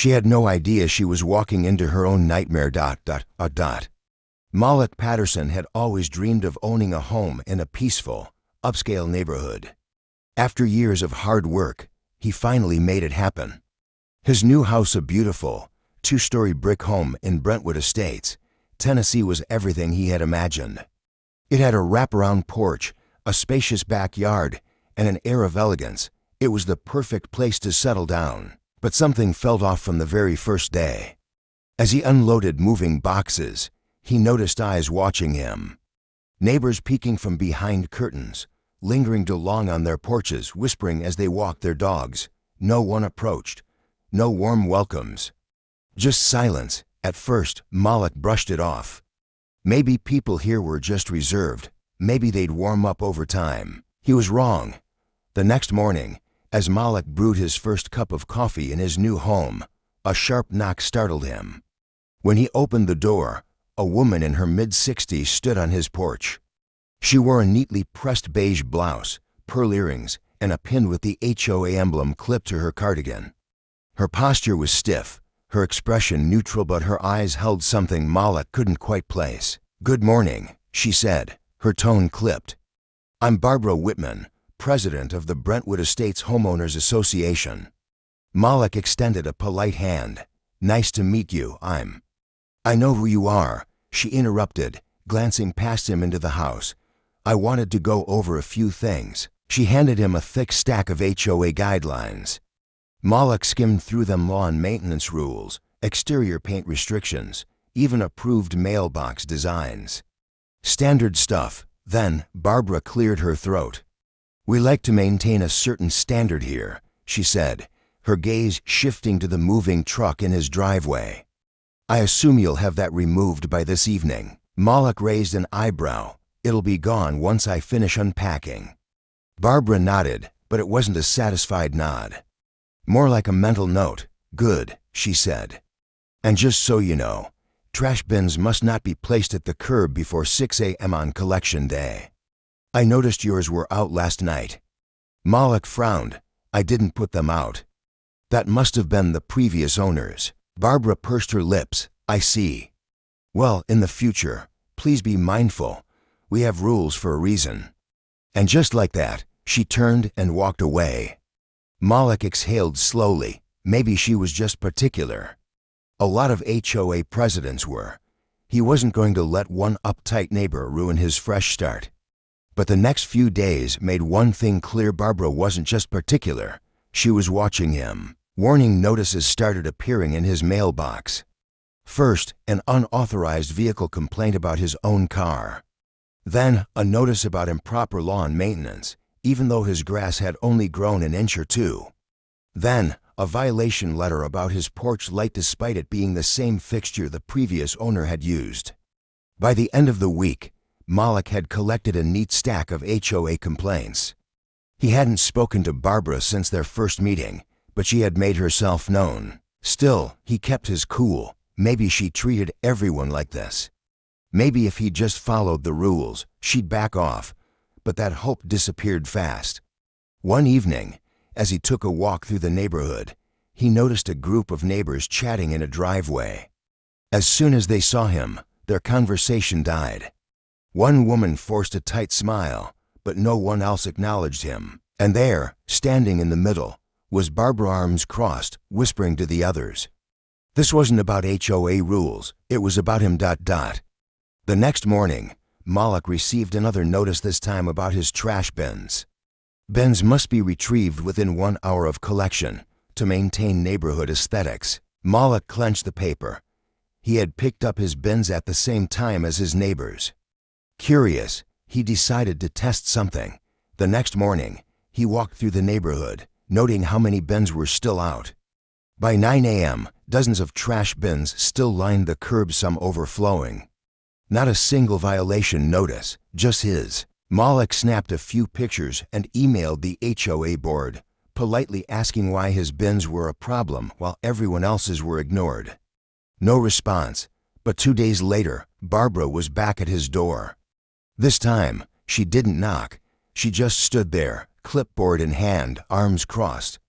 She had no idea she was walking into her own nightmare. Malik Patterson had always dreamed of owning a home in a peaceful, upscale neighborhood. After years of hard work, he finally made it happen. His new house, a beautiful, two-story brick home in Brentwood Estates, Tennessee, was everything he had imagined. It had a wraparound porch, a spacious backyard, and an air of elegance. It was the perfect place to settle down. But something felt off from the very first day. As he unloaded moving boxes, he noticed eyes watching him. Neighbors peeking from behind curtains, lingering too long on their porches, whispering as they walked their dogs. No one approached. No warm welcomes. Just silence. At first, Malik brushed it off. Maybe people here were just reserved. Maybe they'd warm up over time. He was wrong. The next morning, as Malik brewed his first cup of coffee in his new home, a sharp knock startled him. When he opened the door, a woman in her mid-60s stood on his porch. She wore a neatly pressed beige blouse, pearl earrings, and a pin with the HOA emblem clipped to her cardigan. Her posture was stiff, her expression neutral, but her eyes held something Malik couldn't quite place. "Good morning," she said, her tone clipped. "I'm Barbara Whitman, president of the Brentwood Estates Homeowners Association." Malik extended a polite hand. "Nice to meet you. I know who you are," she interrupted, glancing past him into the house. "I wanted to go over a few things." She handed him a thick stack of HOA guidelines. Malik skimmed through them: lawn maintenance rules, exterior paint restrictions, even approved mailbox designs. Standard stuff. Then Barbara cleared her throat. "We like to maintain a certain standard here," she said, her gaze shifting to the moving truck in his driveway. "I assume you'll have that removed by this evening." Malik raised an eyebrow. "It'll be gone once I finish unpacking." Barbara nodded, but it wasn't a satisfied nod. More like a mental note. "Good," she said. "And just so you know, trash bins must not be placed at the curb before 6 a.m. on collection day. I noticed yours were out last night." Malik frowned. "I didn't put them out. That must have been the previous owners." Barbara pursed her lips. "I see. Well, in the future, please be mindful. We have rules for a reason." And just like that, she turned and walked away. Malik exhaled slowly. Maybe she was just particular. A lot of HOA presidents were. He wasn't going to let one uptight neighbor ruin his fresh start. But the next few days made one thing clear: Barbara wasn't just particular. She was watching him. Warning notices started appearing in his mailbox. First, an unauthorized vehicle complaint about his own car. Then, a notice about improper lawn maintenance, even though his grass had only grown an inch or two. Then, a violation letter about his porch light despite it being the same fixture the previous owner had used. By the end of the week, Malik had collected a neat stack of HOA complaints. He hadn't spoken to Barbara since their first meeting, but she had made herself known. Still, he kept his cool. Maybe she treated everyone like this. Maybe if he just followed the rules, she'd back off, but that hope disappeared fast. One evening, as he took a walk through the neighborhood, he noticed a group of neighbors chatting in a driveway. As soon as they saw him, their conversation died. One woman forced a tight smile, but no one else acknowledged him. And there, standing in the middle, was Barbara, arms crossed, whispering to the others. This wasn't about HOA rules, it was about him. The next morning, Malik received another notice, this time about his trash bins. Bins must be retrieved within 1 hour of collection to maintain neighborhood aesthetics. Malik clenched the paper. He had picked up his bins at the same time as his neighbors. Curious, he decided to test something. The next morning, he walked through the neighborhood, noting how many bins were still out. By 9 a.m., dozens of trash bins still lined the curb, some overflowing. Not a single violation notice, just his. Malik snapped a few pictures and emailed the HOA board, politely asking why his bins were a problem while everyone else's were ignored. No response, but 2 days later, Barbara was back at his door. This time, she didn't knock. She just stood there, clipboard in hand, arms crossed.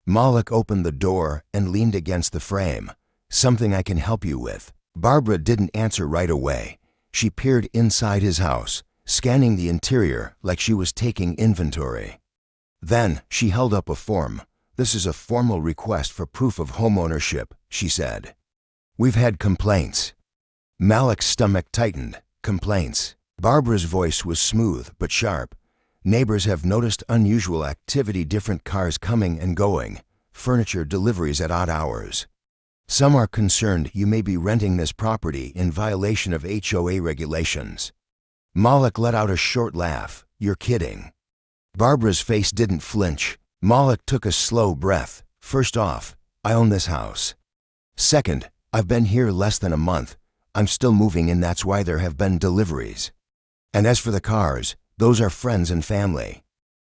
Malik opened the door and leaned against the frame. "Something I can help you with." Barbara didn't answer right away. She peered inside his house, scanning the interior like she was taking inventory. Then she held up a form. "This is a formal request for proof of homeownership," she said. "We've had complaints." Malik's stomach tightened. "Complaints?" Barbara's voice was smooth but sharp. "Neighbors have noticed unusual activity, different cars coming and going, furniture deliveries at odd hours. Some are concerned you may be renting this property in violation of HOA regulations." Malik let out a short laugh. "You're kidding." Barbara's face didn't flinch. Malik took a slow breath. "First off, I own this house. Second, I've been here less than a month. I'm still moving in, that's why there have been deliveries. And as for the cars, those are friends and family."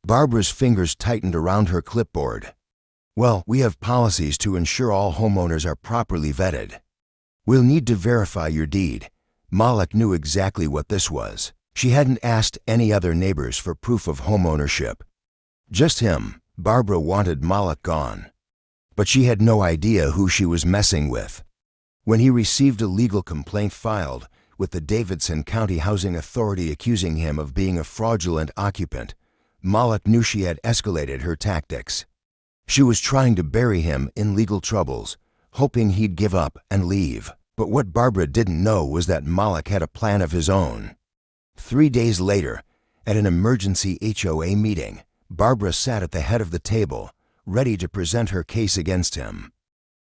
Barbara's fingers tightened around her clipboard. "Well, we have policies to ensure all homeowners are properly vetted. We'll need to verify your deed." Malik knew exactly what this was. She hadn't asked any other neighbors for proof of homeownership. Just him. Barbara wanted Malik gone. But she had no idea who she was messing with. When he received a legal complaint filed with the Davidson County Housing Authority accusing him of being a fraudulent occupant, Malik knew she had escalated her tactics. She was trying to bury him in legal troubles, hoping he'd give up and leave. But what Barbara didn't know was that Malik had a plan of his own. 3 days later, at an emergency HOA meeting, Barbara sat at the head of the table, ready to present her case against him.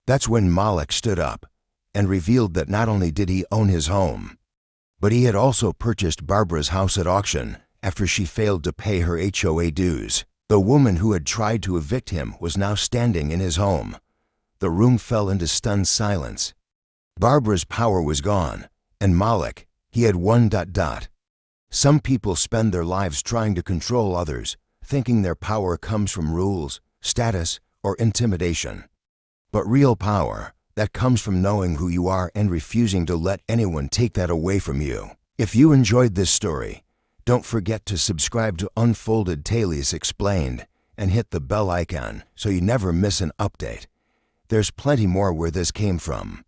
That's when Malik stood up and revealed that not only did he own his home, but he had also purchased Barbara's house at auction after she failed to pay her HOA dues. The woman who had tried to evict him was now standing in his home. The room fell into stunned silence. Barbara's power was gone, and Malik, he had one. Some people spend their lives trying to control others, thinking their power comes from rules, status, or intimidation. But real power, that comes from knowing who you are and refusing to let anyone take that away from you. If you enjoyed this story, don't forget to subscribe to Unfolded Tales Explained and hit the bell icon so you never miss an update. There's plenty more where this came from.